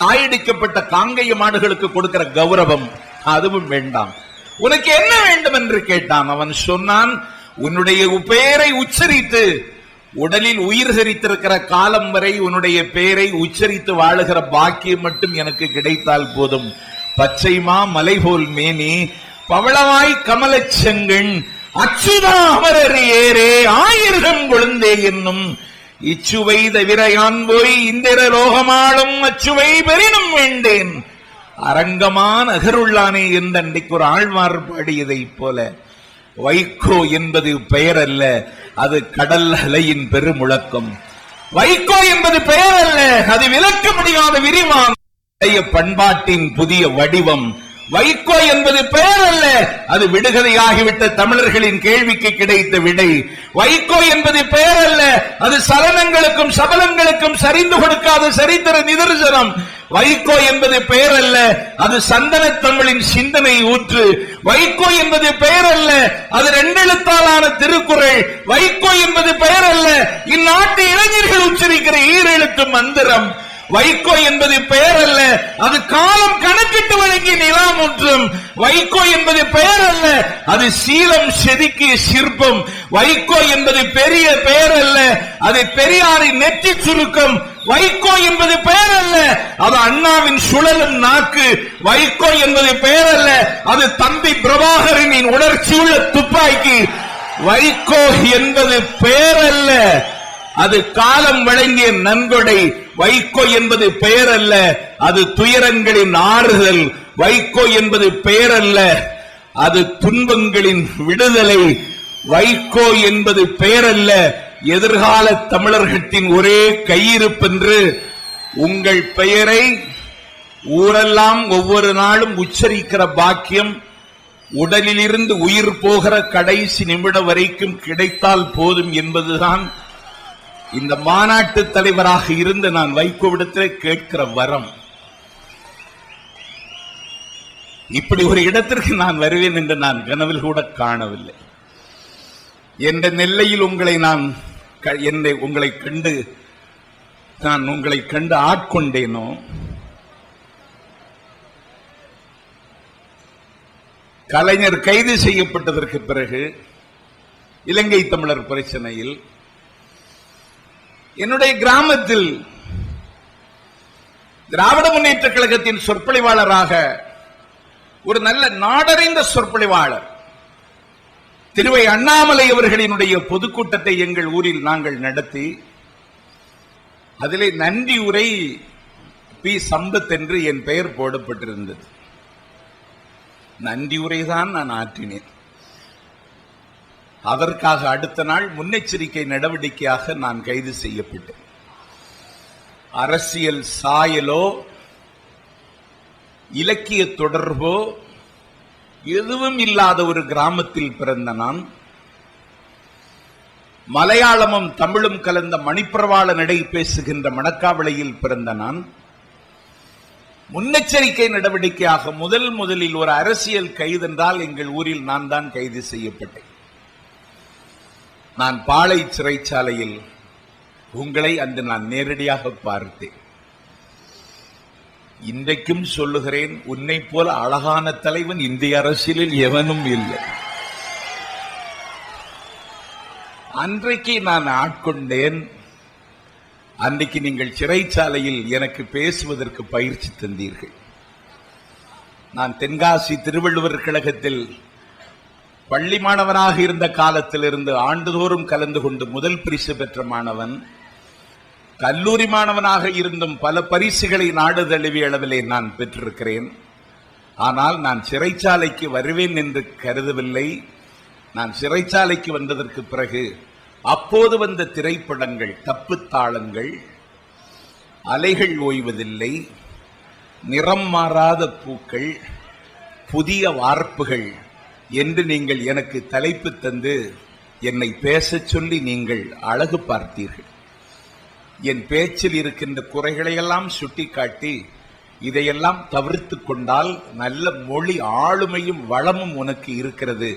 தாயடிக்கப்பட்ட காங்கைய மாடுகளுக்கு கொடுக்கிற கௌரவம் அதுவும் வேண்டாம். உனக்கு என்ன வேண்டும் என்று கேட்டான். அவன் சொன்னான், உன்னுடைய பெயரை உச்சரித்து உடலில் உயிர் சரித்திருக்கிற காலம் வரை உன்னுடைய பெயரை உச்சரித்து வாழுகிற பாக்கியம் மட்டும் எனக்கு கிடைத்தால் போதும். பச்சைமா மலைபோல் மேனி பவளவாய் கமலச் செங்கண் அச்சுதா அமரர் ஏரே ஆயிரம் கொழுந்தே என்னும் இச்சுவை தவிர யான் போய் இந்திர லோகமாளும் அச்சுவை பெரினும் வேண்டேன் அரங்கமான அகருள்ளானே என்று அன்றைக்கு ஒரு ஆழ்வார் பாடியதை போல வைகோ என்பது பெயர் அல்ல, அது கடல் அலையின் பெருமுழக்கம். வைகோ என்பது பெயர் அல்ல, அது விளக்க முடியாத விரிவான பண்பாட்டின் புதிய வடிவம். வைகோ என்பது பெயர் அல்ல, அது விடுகதையாகிவிட்ட தமிழர்களின் கேள்விக்கு கிடைத்த விடை. வைகோ என்பது பெயர் அல்ல, அது சலனங்களுக்கும் சபலங்களுக்கும் சரிந்து கொடுக்காத சரித்திர நிதர்சனம். வைகோ என்பது பெயர் அல்ல, அது சந்தன தமிழின் சிந்தனை ஊற்று. வைகோ என்பது பெயர் அல்ல, அது 2 எழுத்தாலான திருக்குறள். வைகோ என்பது பெயர் அல்ல, இந்நாட்டு இளைஞர்கள் உச்சரிக்கிற 7 எழுத்து மந்திரம். வைகோ என்பது பெயர் அல்ல, அது காலம் கணக்கிட்டு வழங்கிய நிலாமுற்றம். வைகோ என்பது பெயர் அல்ல, அது சீலம் செதுக்கிய சிற்பம். வைகோ என்பது பெரிய பெயர் அல்ல, அது பெரியாரின் நெற்றி சுருக்கம். வைகோ என்பது பெயர் அல்ல, அது அண்ணாவின் சுழலும் நாக்கு. வைகோ என்பது பெயர் அல்ல, அது தம்பி பிரபாகரனின் உணர்ச்சியுள்ள துப்பாக்கி. வைகோ என்பது பெயர் அல்ல, அது காலம் வழங்கிய நன்கொடை. வைகோ என்பது பெயர் அல்ல, அது துயரங்களின் ஆறுதல். வைகோ என்பது பெயர் அல்ல, அது துன்பங்களின் விடுதலை. வைகோ என்பது பெயர் அல்ல, எதிர்கால தமிழர்களின் ஒரே கையிருப்பென்று உங்கள் பெயரை ஊரெல்லாம் ஒவ்வொரு நாளும் உச்சரிக்கிற பாக்கியம் உடலிலிருந்து உயிர் போகிற கடைசி நிமிடம் வரைக்கும் கிடைத்தால் போதும் என்பதுதான் இந்த மாநாட்டு தலைவராக இருந்து நான் வைகோவிடத்தில் கேட்கிற வரம். இப்படி ஒரு இடத்திற்கு நான் வருவேன் என்று நான் கனவில் கூட காணவில்லை. என்ற நெல்லையில் உங்களை கண்டு ஆட்கொண்டேனோ, கலைஞர் கைது செய்யப்பட்டதற்கு பிறகு இலங்கை தமிழர் பிரச்சனையில் என்னுடைய கிராமத்தில் திராவிட முன்னேற்ற கழகத்தின் சொற்பொழிவாளராக ஒரு நல்ல நாடறிந்த சொற்பொழிவாளர் திருவை அண்ணாமலை அவர்களினுடைய பொதுக்கூட்டத்தை எங்கள் ஊரில் நாங்கள் நடத்தி அதிலே நன்றி உரை பி சம்பத் என்று என் பெயர் போடப்பட்டிருந்தது. நன்றி உரைதான் நான் ஆற்றினேன். அதற்காக அடுத்த நாள் முன்னெச்சரிக்கை நடவடிக்கையாக நான் கைது செய்யப்பட்டேன். அரசியல் சாயலோ இலக்கிய தொடர்போ எதுவும் இல்லாத ஒரு கிராமத்தில் பிறந்த நான், மலையாளமும் தமிழும் கலந்த மணிப்பிரவாள நடை பேசுகின்ற மணக்காவளையில் பிறந்த நான், முன்னெச்சரிக்கை நடவடிக்கையாக முதலில் ஒரு அரசியல் கைது என்றால் எங்கள் ஊரில் நான் தான் கைது செய்யப்பட்டேன். நான் பாளை சிறைச்சாலையில் உங்களை அன்று நான் நேரடியாக பார்த்தேன். இன்றைக்கும் சொல்லுகிறேன், உன்னை போல அழகான தலைவன் இந்திய அரசியலில் எவனும் இல்லை. அன்றைக்கு நான் ஆட்கொண்டேன். அன்றைக்கு நீங்கள் சிறைச்சாலையில் எனக்கு பேசுவதற்கு பயிற்சி தந்தீர்கள். நான் தென்காசி திருவள்ளுவர் கழகத்தில் பள்ளி மாணவனாக இருந்த காலத்திலிருந்து ஆண்டுதோறும் கலந்து கொண்டு முதல் பரிசு பெற்ற மாணவன். கல்லூரி மாணவனாக இருந்தும் பல பரிசுகளை நாடு தழுவிய அளவிலே நான் பெற்றிருக்கிறேன். ஆனால் நான் சிறைச்சாலைக்கு வருவேன் என்று கருதவில்லை. நான் சிறைச்சாலைக்கு வந்ததற்கு பிறகு அப்போது வந்த திரைப்படங்கள், தப்புத்தாளங்கள், அலைகள் ஓய்வதில்லை, நிறம் மாறாத பூக்கள், புதிய வார்ப்புகள் என்று நீங்கள் எனக்கு தலைப்பு தந்து என்னை பேசச் சொல்லி நீங்கள் அழகு பார்த்தீர்கள். என் பேச்சில் இருக்கின்ற குறைகளையெல்லாம் சுட்டிக்காட்டி இதையெல்லாம் தவிர்த்து கொண்டால் நல்ல மொழி ஆளுமையும் வளமும் உனக்கு இருக்கிறது,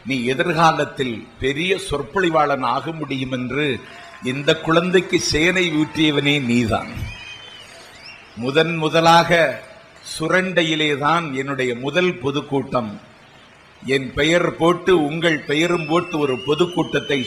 நீ எதிர்காலத்தில் பெரிய சொற்பொழிவாளன் ஆக முடியும் என்று இந்த குழந்தைக்கு சேனை ஊற்றியவனே நீதான். முதலாக சுரண்டையிலேதான் என்னுடைய முதல் பொதுக்கூட்டம். என் பெயர் போட்டு உங்கள் பெயரும் போட்டு ஒரு பொதுக்கூட்டத்தை